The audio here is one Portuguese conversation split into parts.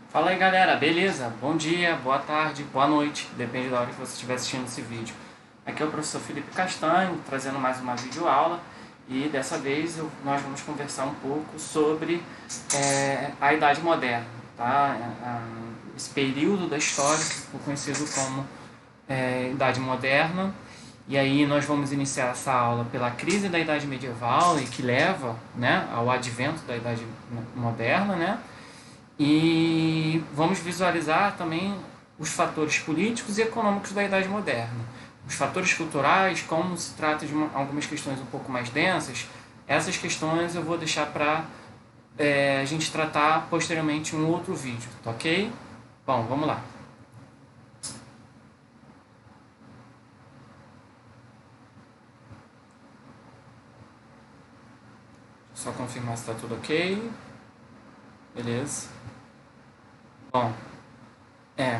Fala aí galera, beleza? Bom dia, boa tarde, boa noite, depende da hora que você estiver assistindo esse vídeo. Aqui é o professor Felipe Castanho, trazendo mais uma videoaula e dessa vez nós vamos conversar um pouco sobre a Idade Moderna, tá? Esse período da história que ficou conhecido como Idade Moderna. E aí nós vamos iniciar essa aula pela crise da Idade Medieval e que leva, né, ao advento da Idade Moderna, né? E vamos visualizar também os fatores políticos e econômicos da Idade Moderna. Os fatores culturais, como se trata de algumas questões um pouco mais densas, essas questões eu vou deixar para a gente tratar posteriormente em um outro vídeo, tá ok? Bom, vamos lá. Só confirmar se está tudo ok. Beleza. Bom,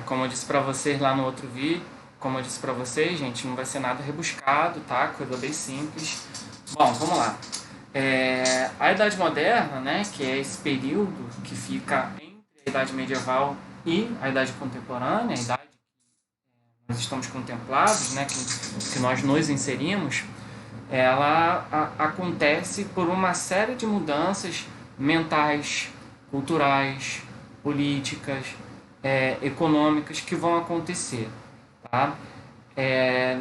como eu disse para vocês lá no outro vídeo, como eu disse para vocês, gente, não vai ser nada rebuscado, tá? Coisa bem simples. Bom, vamos lá. A Idade Moderna, né, que é esse período que fica entre a Idade Medieval e a Idade Contemporânea, a idade que nós estamos contemplados, né, que nós nos inserimos, ela acontece por uma série de mudanças mentais, culturais, políticas, econômicas que vão acontecer. Tá?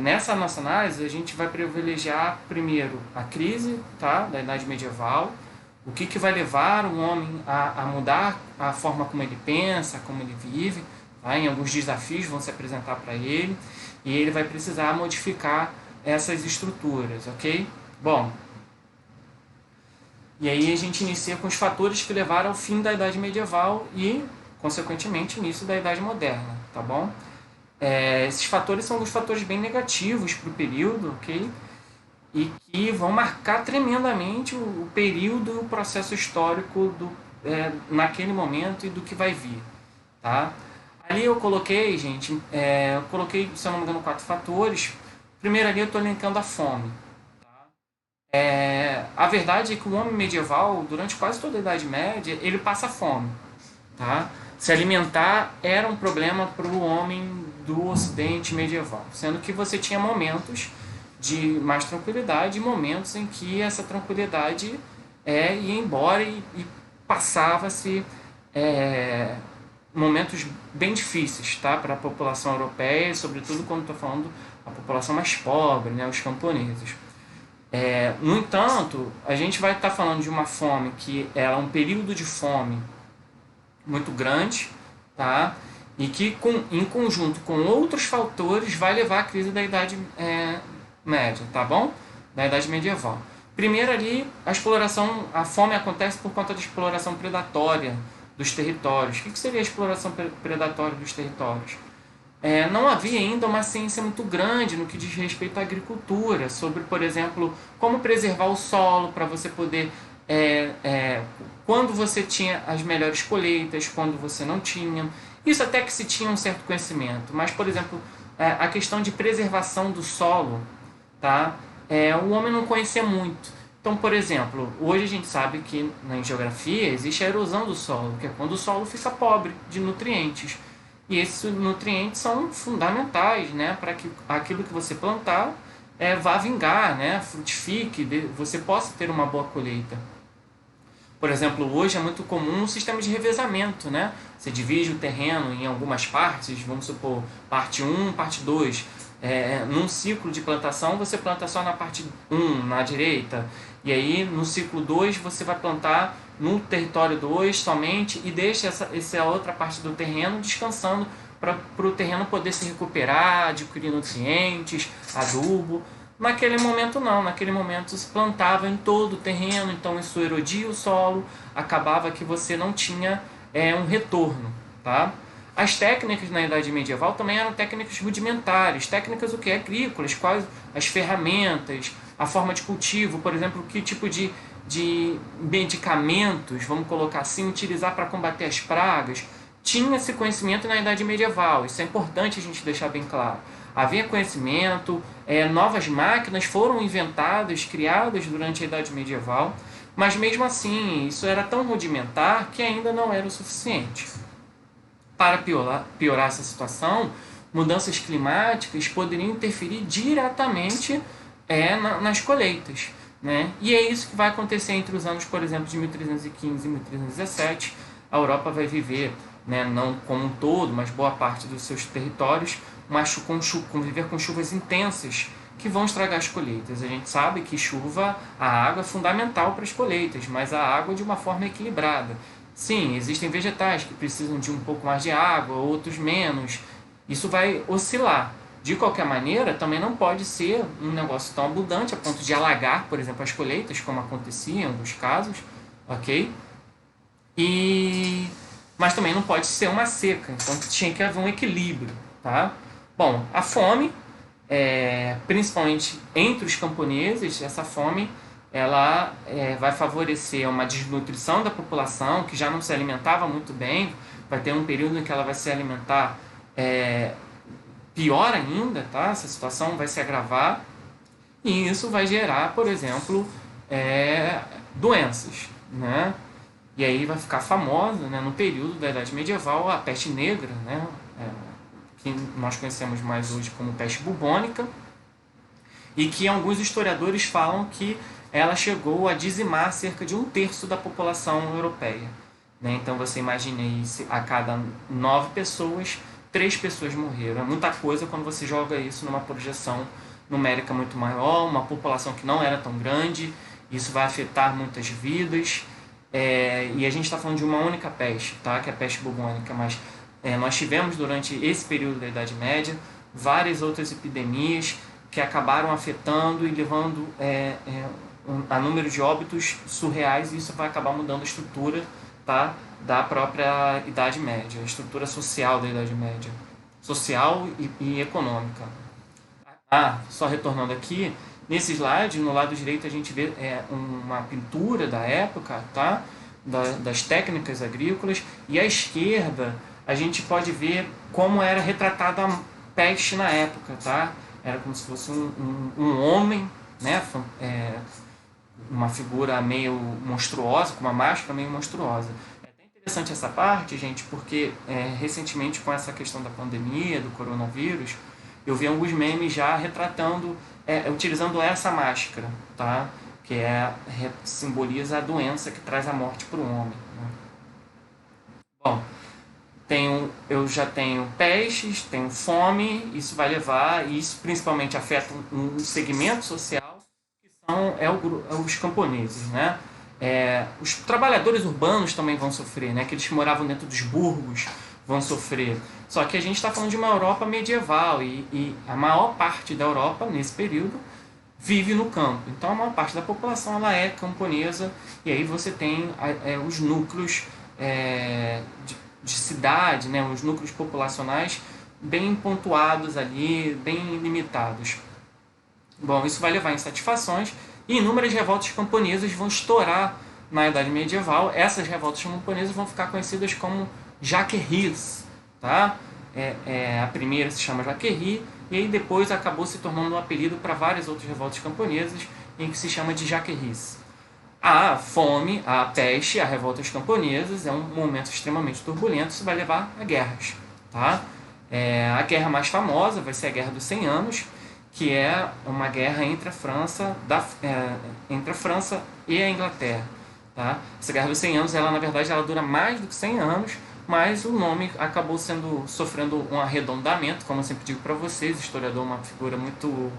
Nessa nossa análise, a gente vai privilegiar primeiro a crise, tá, da Idade Medieval, o que vai levar o homem a mudar a forma como ele pensa, como ele vive, tá? Em alguns desafios vão se apresentar para ele e ele vai precisar modificar essas estruturas, ok? Bom, e aí a gente inicia com os fatores que levaram ao fim da Idade Medieval e, consequentemente, início da Idade Moderna, tá bom? Esses fatores são alguns fatores bem negativos para o período, ok? E que vão marcar tremendamente o período e o processo histórico naquele momento e do que vai vir, tá? Ali eu coloquei, gente, eu coloquei, se eu não me engano, 4 fatores. Primeiro ali eu estou linkando a fome. A verdade é que o homem medieval, durante quase toda a Idade Média, ele passa fome, tá? Se alimentar era um problema para o homem do Ocidente medieval, sendo que você tinha momentos de mais tranquilidade e momentos em que essa tranquilidade ia embora e passava-se momentos bem difíceis, tá, para a população europeia, sobretudo quando estou falando a população mais pobre, né, os camponeses. No entanto, a gente vai estar falando de uma fome que é um período de fome muito grande, tá? E que em conjunto com outros fatores vai levar à crise da Idade Média, tá bom? Da Idade Medieval. Primeiro ali, a fome acontece por conta da exploração predatória dos territórios. O que seria a exploração predatória dos territórios? Não havia ainda uma ciência muito grande no que diz respeito à agricultura, sobre, por exemplo, como preservar o solo para você poder quando você tinha as melhores colheitas, quando você não tinha. Isso até que se tinha um certo conhecimento, mas, por exemplo, a questão de preservação do solo, tá? O homem não conhecia muito. Então, por exemplo, hoje a gente sabe que na geografia existe a erosão do solo, que é quando o solo fica pobre de nutrientes. E esses nutrientes são fundamentais, né, para que aquilo que você plantar vá vingar, né, frutifique, você possa ter uma boa colheita. Por exemplo, hoje é muito comum um sistema de revezamento, né? Você divide o terreno em algumas partes, vamos supor, parte 1, parte 2. Num ciclo de plantação, você planta só na parte 1, na direita, e aí no ciclo 2 você vai plantar no território 2 somente e deixa essa outra parte do terreno descansando para o terreno poder se recuperar, adquirir nutrientes, adubo. Naquele momento não, naquele momento se plantava em todo o terreno, então isso erodia o solo, acabava que você não tinha um retorno, tá? As técnicas na Idade Medieval também eram técnicas rudimentares, técnicas o que? Agrícolas, quais as ferramentas, a forma de cultivo, por exemplo, que tipo de medicamentos, vamos colocar assim, utilizar para combater as pragas. Tinha esse conhecimento na Idade Medieval, isso é importante a gente deixar bem claro. Havia conhecimento, novas máquinas foram inventadas, criadas durante a Idade Medieval, mas mesmo assim, isso era tão rudimentar que ainda não era o suficiente. Para piorar essa situação, mudanças climáticas poderiam interferir diretamente nas colheitas. Né? E é isso que vai acontecer entre os anos, por exemplo, de 1315 e 1317. A Europa vai viver, né, não como um todo, mas boa parte dos seus territórios, conviver com chuvas intensas que vão estragar as colheitas. A gente sabe que a água é fundamental para as colheitas, mas a água de uma forma equilibrada. Sim, existem vegetais que precisam de um pouco mais de água, outros menos. Isso vai oscilar. De qualquer maneira, também não pode ser um negócio tão abundante a ponto de alagar, por exemplo, as colheitas, como acontecia em alguns casos, ok? Mas também não pode ser uma seca, então tinha que haver um equilíbrio, tá? Bom, a fome, principalmente entre os camponeses, essa fome ela vai favorecer uma desnutrição da população que já não se alimentava muito bem, vai ter um período em que ela vai se alimentar pior ainda, tá? Essa situação vai se agravar e isso vai gerar, por exemplo, doenças, né? E aí vai ficar famosa, né, no período da Idade Medieval, a peste negra, né? Que nós conhecemos mais hoje como peste bubônica, e que alguns historiadores falam que ela chegou a dizimar cerca de 1/3 da população europeia. Né? Então você imagine aí, a cada 9 pessoas, 3 pessoas morreram. É muita coisa quando você joga isso numa projeção numérica muito maior, uma população que não era tão grande, isso vai afetar muitas vidas. E a gente está falando de uma única peste, tá? Que é a peste bubônica, mas nós tivemos durante esse período da Idade Média várias outras epidemias que acabaram afetando e levando a número de óbitos surreais, e isso vai acabar mudando a estrutura, tá, da própria Idade Média, a estrutura social da Idade Média, social e econômica. Só retornando aqui, nesse slide, no lado direito a gente vê uma pintura da época, tá, das técnicas agrícolas, e à esquerda a gente pode ver como era retratada a peste na época, tá? Era como se fosse um homem, né, uma figura meio monstruosa, com uma máscara meio monstruosa. É até interessante essa parte, gente, porque recentemente, com essa questão da pandemia, do coronavírus, eu vi alguns memes já retratando, utilizando essa máscara, tá? Que simboliza a doença que traz a morte para o homem. Né? Bom, eu já tenho pestes, tenho fome, isso vai levar, e isso principalmente afeta um segmento social, que são os camponeses, né? Os trabalhadores urbanos também vão sofrer, né? Aqueles que moravam dentro dos burgos vão sofrer. Só que a gente está falando de uma Europa medieval, e a maior parte da Europa, nesse período, vive no campo. Então a maior parte da população ela é camponesa, e aí você tem os núcleos de cidade, né, os núcleos populacionais bem pontuados ali, bem limitados. Bom, isso vai levar a insatisfações, e inúmeras revoltas camponesas vão estourar na Idade Medieval. Essas revoltas camponesas vão ficar conhecidas como Jacqueries, tá? A primeira se chama Jacquerie, e aí depois acabou se tornando um apelido para várias outras revoltas camponesas, em que se chama de Jacqueries. A fome, a peste, as revoltas camponesas é um momento extremamente turbulento, isso vai levar a guerras. Tá? A guerra mais famosa vai ser a Guerra dos 100 Anos, que é uma guerra entre a França e a Inglaterra. Tá? Essa Guerra dos 100 Anos, na verdade, ela dura mais do que 100 anos, mas o nome acabou sofrendo um arredondamento, como eu sempre digo para vocês, o historiador é uma figura muito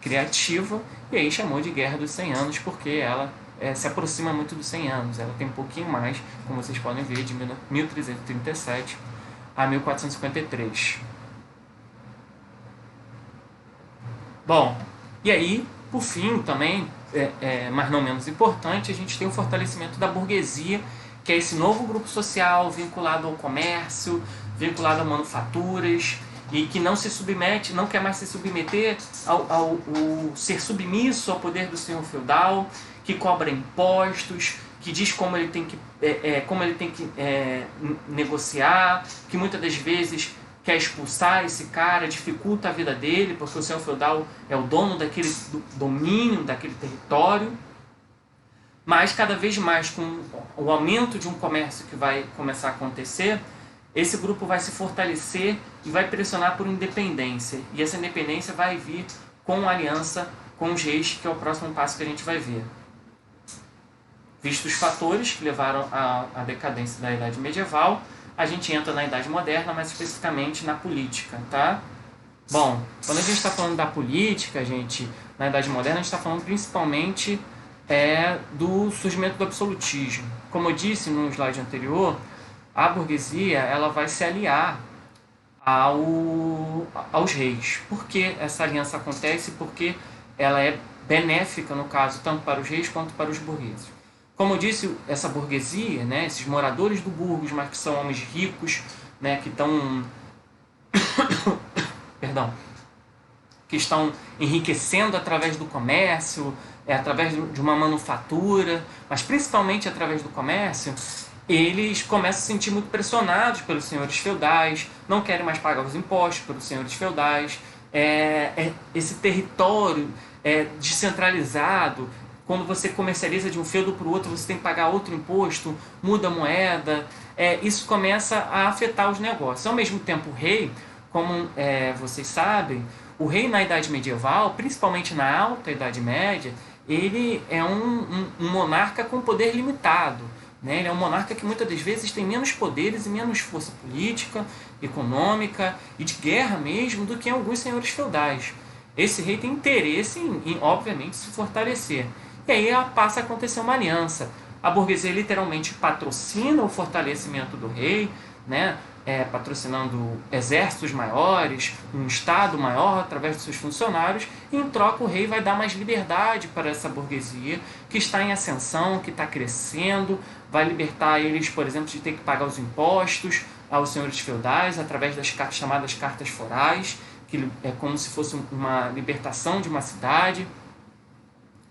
criativa, e aí chamou de Guerra dos 100 Anos, porque ela se aproxima muito dos 100 anos, ela tem um pouquinho mais, como vocês podem ver, de 1337 a 1453. Bom, e aí, por fim, também, mas não menos importante, a gente tem o fortalecimento da burguesia, que é esse novo grupo social vinculado ao comércio, vinculado a manufaturas, e que não quer mais se submeter ao ser submisso ao poder do senhor feudal, que cobra impostos, que diz como ele tem que negociar, que muitas das vezes quer expulsar esse cara, dificulta a vida dele, porque o senhor feudal é o dono daquele domínio, daquele território. Mas cada vez mais, com o aumento de um comércio que vai começar a acontecer, esse grupo vai se fortalecer e vai pressionar por independência. E essa independência vai vir com aliança com os reis, que é o próximo passo que a gente vai ver. Vistos os fatores que levaram à decadência da Idade Medieval, a gente entra na Idade Moderna, mais especificamente na política, tá? Bom, quando a gente está falando da política, gente, na Idade Moderna, a gente está falando principalmente do surgimento do absolutismo. Como eu disse no slide anterior, a burguesia ela vai se aliar aos reis. Por que essa aliança acontece? Porque ela é benéfica, no caso, tanto para os reis quanto para os burgueses. Como eu disse, essa burguesia, né, esses moradores do burgos, mas que são homens ricos, né, que estão que estão enriquecendo através do comércio, através de uma manufatura, mas principalmente através do comércio, eles começam a se sentir muito pressionados pelos senhores feudais, não querem mais pagar os impostos pelos senhores feudais, esse território descentralizado. Quando você comercializa de um feudo para o outro, você tem que pagar outro imposto, muda a moeda, isso começa a afetar os negócios. Ao mesmo tempo, o rei, como vocês sabem, o rei na Idade Medieval, principalmente na Alta Idade Média, ele é um monarca com poder limitado. Né? Ele é um monarca que muitas das vezes tem menos poderes e menos força política, econômica e de guerra mesmo do que alguns senhores feudais. Esse rei tem interesse em obviamente, se fortalecer. E aí passa a acontecer uma aliança. A burguesia literalmente patrocina o fortalecimento do rei, né? Patrocinando exércitos maiores, um estado maior através dos seus funcionários, e em troca o rei vai dar mais liberdade para essa burguesia que está em ascensão, que está crescendo, vai libertar eles, por exemplo, de ter que pagar os impostos aos senhores feudais através das chamadas cartas forais, que é como se fosse uma libertação de uma cidade,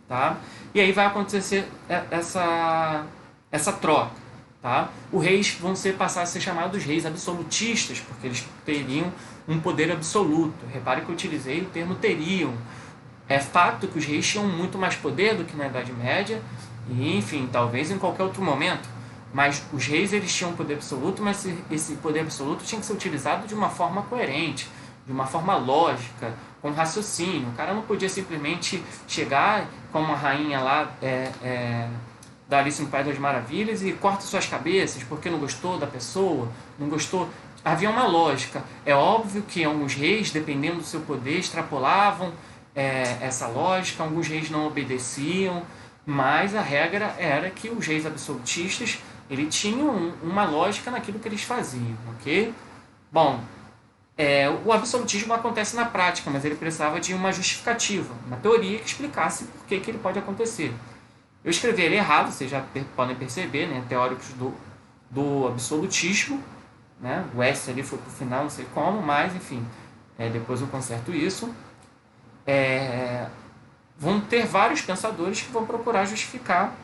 tá? E aí vai acontecer essa troca. Tá? Os reis vão passar a ser chamados reis absolutistas, porque eles teriam um poder absoluto. Repare que eu utilizei o termo teriam. É fato que os reis tinham muito mais poder do que na Idade Média, e enfim, talvez em qualquer outro momento. Mas os reis eles tinham poder absoluto, mas esse poder absoluto tinha que ser utilizado de uma forma coerente, de uma forma lógica, com raciocínio. O cara não podia simplesmente chegar como a rainha lá da Alice no País das Maravilhas e corta suas cabeças porque não gostou da pessoa, não gostou. Havia uma lógica. É óbvio que alguns reis, dependendo do seu poder, extrapolavam essa lógica, alguns reis não obedeciam, mas a regra era que os reis absolutistas eles tinham uma lógica naquilo que eles faziam, ok? Bom, o absolutismo acontece na prática, mas ele precisava de uma justificativa, uma teoria que explicasse por que ele pode acontecer. Eu escrevi ele errado, vocês já podem perceber, né? Teóricos do absolutismo, né? O S ali foi para o final, não sei como, mas enfim, depois eu conserto isso. Vão ter vários pensadores que vão procurar justificar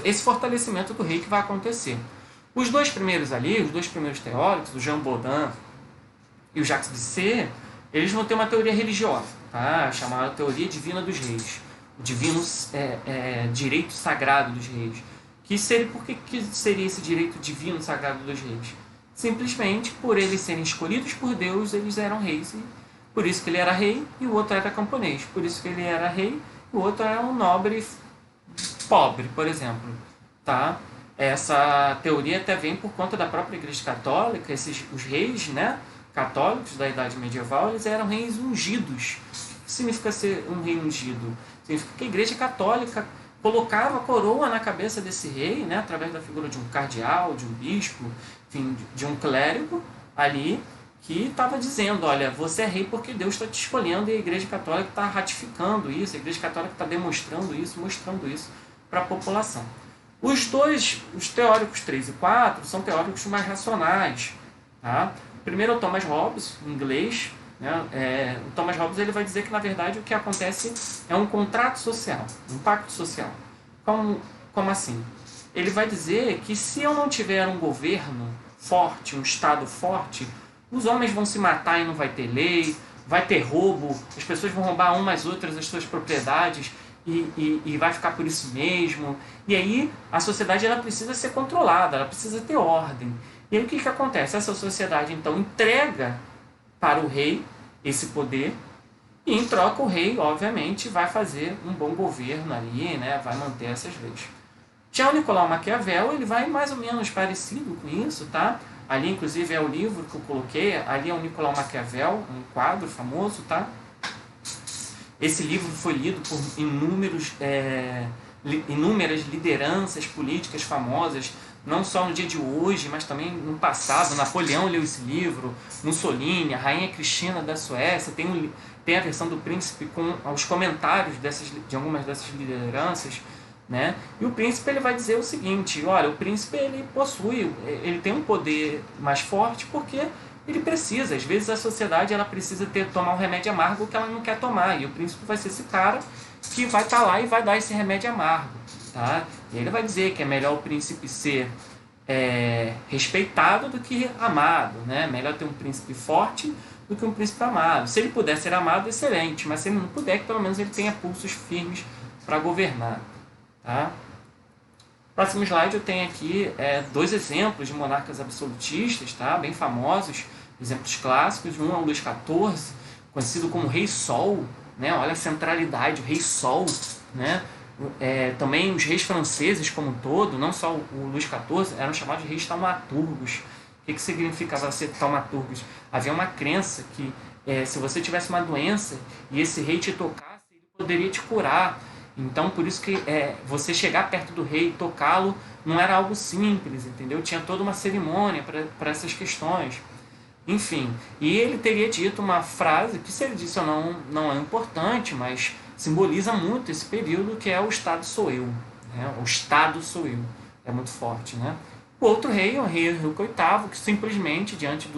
esse fortalecimento do rei que vai acontecer. Os dois primeiros teóricos, o Jean Baudin e o Jacques Vissé, eles vão ter uma teoria religiosa, tá? Chamada Teoria Divina dos Reis. O divino direito sagrado dos reis. Por que seria esse direito divino sagrado dos reis? Simplesmente por eles serem escolhidos por Deus, eles eram reis. E por isso que ele era rei e o outro era camponês. Por isso que ele era rei e o outro era um nobre pobre, por exemplo. Tá? Essa teoria até vem por conta da própria Igreja Católica. Os reis, né, católicos da Idade Medieval, eles eram reis ungidos. O que significa ser um rei ungido? Significa que a Igreja Católica colocava a coroa na cabeça desse rei, né, através da figura de um cardeal, de um bispo, enfim, de um clérigo ali, que estava dizendo, olha, você é rei porque Deus está te escolhendo, e a Igreja Católica está ratificando isso, a Igreja Católica está demonstrando isso, mostrando isso para a população. Os teóricos 3 e 4 são teóricos mais racionais. Tá? Primeiro é o Thomas Hobbes, em inglês. O Thomas Hobbes ele vai dizer que, na verdade, o que acontece é um contrato social, um pacto social. Como assim? Ele vai dizer que se eu não tiver um governo forte, um Estado forte, os homens vão se matar e não vai ter lei, vai ter roubo, as pessoas vão roubar umas às outras as suas propriedades e vai ficar por isso mesmo. E aí a sociedade ela precisa ser controlada, ela precisa ter ordem. E aí o que, que acontece? Essa sociedade então entrega para o rei esse poder, e em troca o rei, obviamente, vai fazer um bom governo ali, né? Vai manter essas leis. Já o Nicolau Maquiavel, ele vai mais ou menos parecido com isso, tá? Ali, inclusive, é o livro que eu coloquei, ali é o Nicolau Maquiavel, um quadro famoso, tá? Esse livro foi lido por inúmeras lideranças políticas famosas, não só no dia de hoje, mas também no passado. Napoleão leu esse livro, Mussolini, a rainha Cristina da Suécia, tem a versão do príncipe com os comentários de algumas dessas lideranças, né? E o príncipe ele vai dizer o seguinte: olha, o príncipe ele tem um poder mais forte porque ele precisa. Às vezes a sociedade ela precisa tomar um remédio amargo que ela não quer tomar, e o príncipe vai ser esse cara que vai estar lá e vai dar esse remédio amargo, tá? E ele vai dizer que é melhor o príncipe ser respeitado do que amado, né? Melhor ter um príncipe forte do que um príncipe amado. Se ele puder ser amado, excelente, mas se ele não puder, que pelo menos ele tenha pulsos firmes para governar, tá? Próximo slide eu tenho aqui 2 exemplos de monarcas absolutistas, tá? Bem famosos, exemplos clássicos. Um é o Luís XIV, conhecido como Rei Sol, né? Olha a centralidade, o Rei Sol, né? Também os reis franceses como um todo, não só o Luís XIV, eram chamados de reis taumaturgos. O que significava ser taumaturgos? Havia uma crença que se você tivesse uma doença e esse rei te tocasse, ele poderia te curar. Então, por isso que você chegar perto do rei e tocá-lo não era algo simples, entendeu? Tinha toda uma cerimônia para essas questões. Enfim, e ele teria dito uma frase que, se ele disse ou não é importante, mas simboliza muito esse período, que é o Estado sou eu, né? O Estado sou eu. É muito forte, né? O outro rei, o rei Henrique VIII, que simplesmente, diante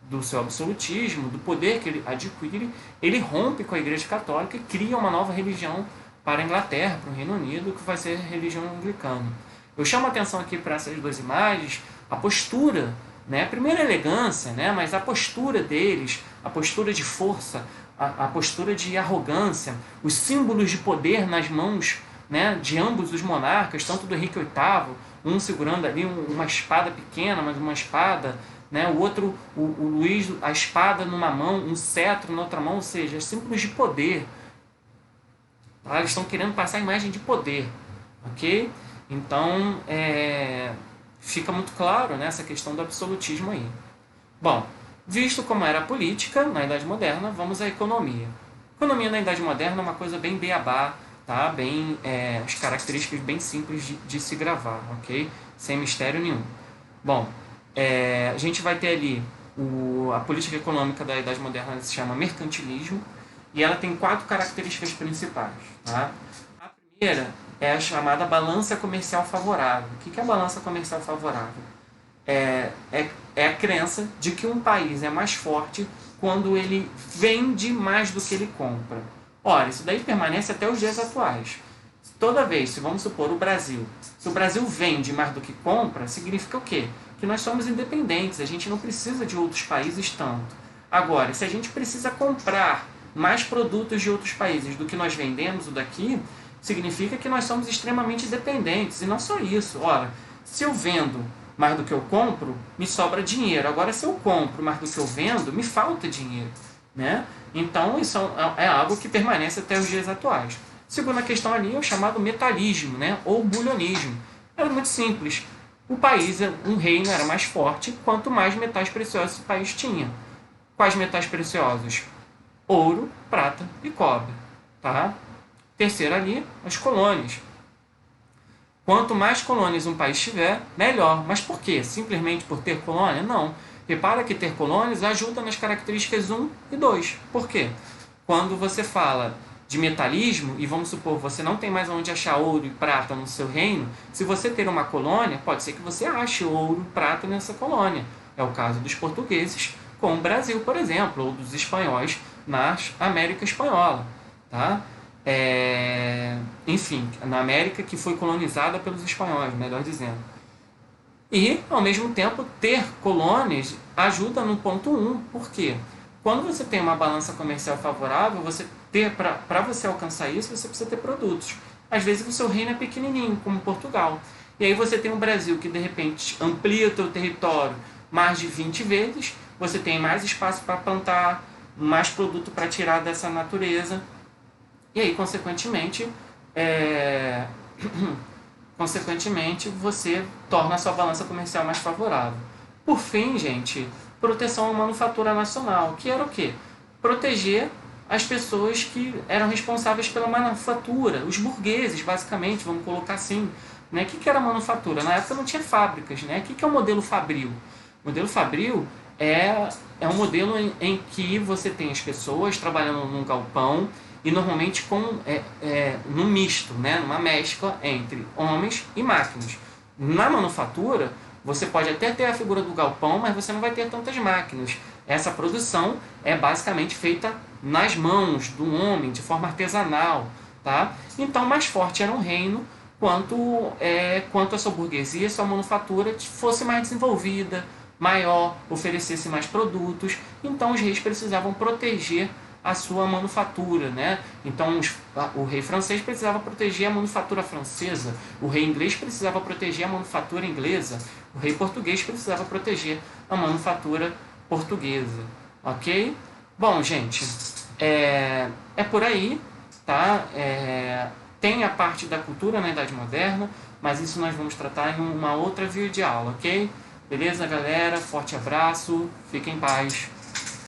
do seu absolutismo, do poder que ele adquire, ele rompe com a Igreja Católica e cria uma nova religião para a Inglaterra, para o Reino Unido, que vai ser a religião anglicana. Eu chamo a atenção aqui para essas 2 imagens, a postura, né? Primeiro a elegância, né? Mas a postura deles, a postura de força, a postura de arrogância, os símbolos de poder nas mãos, né, de ambos os monarcas, tanto do Henrique VIII, um segurando ali uma espada pequena, mas uma espada, né? O outro, o Luís, a espada numa mão, um cetro na outra mão, ou seja, símbolos de poder. Tá? Eles estão querendo passar a imagem de poder, ok? Então, fica muito claro, né, essa questão do absolutismo aí. Bom, visto como era a política na Idade Moderna, vamos à economia. A economia na Idade Moderna é uma coisa bem beabá, tá? Bem, as características bem simples de se gravar, ok? Sem mistério nenhum. Bom, a gente vai ter ali a política econômica da Idade Moderna, se chama mercantilismo, e ela tem 4 características principais, tá? A primeira é a chamada balança comercial favorável. O que é a balança comercial favorável? É a crença de que um país é mais forte quando ele vende mais do que ele compra. Ora, isso daí permanece até os dias atuais. Toda vez, se vamos supor o Brasil, se o Brasil vende mais do que compra, significa o quê? Que nós somos independentes, a gente não precisa de outros países tanto. Agora, se a gente precisa comprar mais produtos de outros países do que nós vendemos o daqui, significa que nós somos extremamente dependentes. E não só isso. Ora, se eu vendo mais do que eu compro, me sobra dinheiro. Agora, se eu compro mais do que eu vendo, me falta dinheiro, né? Então, isso é algo que permanece até os dias atuais. Segunda questão ali é o chamado metalismo, né? Ou bulionismo. Era muito simples. O país, um reino era mais forte quanto mais metais preciosos o país tinha. Quais metais preciosos? Ouro, prata e cobre, tá? Terceiro ali, as colônias. Quanto mais colônias um país tiver, melhor. Mas por quê? Simplesmente por ter colônia? Não. Repara que ter colônias ajuda nas características 1 e 2. Por quê? Quando você fala de metalismo, e vamos supor, você não tem mais onde achar ouro e prata no seu reino, se você ter uma colônia, pode ser que você ache ouro e prata nessa colônia. É o caso dos portugueses com o Brasil, por exemplo, ou dos espanhóis na América Espanhola, tá? Enfim, na América que foi colonizada pelos espanhóis, melhor dizendo. E, ao mesmo tempo, ter colônias ajuda no ponto 1. Por quê? Quando você tem uma balança comercial favorável, para você alcançar isso, você precisa ter produtos. Às vezes o seu reino é pequenininho, como Portugal. E aí você tem um Brasil que de repente amplia o seu território mais de 20 vezes, você tem mais espaço para plantar, mais produto para tirar dessa natureza, e aí consequentemente você torna a sua balança comercial mais favorável. Por fim, gente, proteção à manufatura nacional, que era o quê? Proteger as pessoas que eram responsáveis pela manufatura, os burgueses, basicamente, vamos colocar assim. Né? O que era manufatura? Na época não tinha fábricas. Né? O que é o modelo fabril? O modelo fabril é um modelo em que você tem as pessoas trabalhando num galpão e normalmente num misto, né? Numa mescla entre homens e máquinas. Na manufatura, você pode até ter a figura do galpão, mas você não vai ter tantas máquinas. Essa produção é basicamente feita nas mãos do homem, de forma artesanal. Tá? Então, mais forte era um reino quanto a sua burguesia, a sua manufatura fosse mais desenvolvida, maior, oferecesse mais produtos. Então, os reis precisavam proteger a sua manufatura, né? Então o rei francês precisava proteger a manufatura francesa, o rei inglês precisava proteger a manufatura inglesa, o rei português precisava proteger a manufatura portuguesa, ok? Bom, gente, é por aí, tá? Tem a parte da cultura na Idade Moderna, mas isso nós vamos tratar em uma outra videoaula, ok? Beleza, galera? Forte abraço, fiquem em paz.